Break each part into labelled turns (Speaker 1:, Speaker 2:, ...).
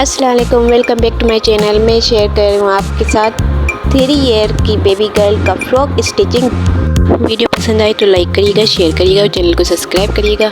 Speaker 1: अस्सलाम वालेकुम, welcome back to my channel. मैं शेयर कर रही हूँ आपके साथ 3 ईयर की बेबी गर्ल का फ्रॉक स्टिचिंग। वीडियो पसंद आए तो लाइक करिएगा, शेयर करिएगा और चैनल को सब्सक्राइब करिएगा।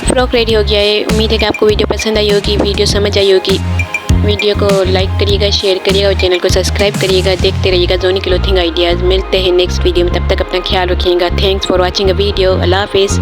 Speaker 1: फ्रॉक रेडी हो गया है। उम्मीद है कि आपको वीडियो पसंद आई होगी, वीडियो समझ आई होगी। वीडियो को लाइक करिएगा, शेयर करिएगा और चैनल को सब्सक्राइब करिएगा। देखते रहिएगा जोनी क्लोथिंग आइडियाज़। मिलते हैं नेक्स्ट वीडियो में, तब तक अपना ख्याल रखिएगा। Thanks for watching a video. अल्लाह हाफिज़।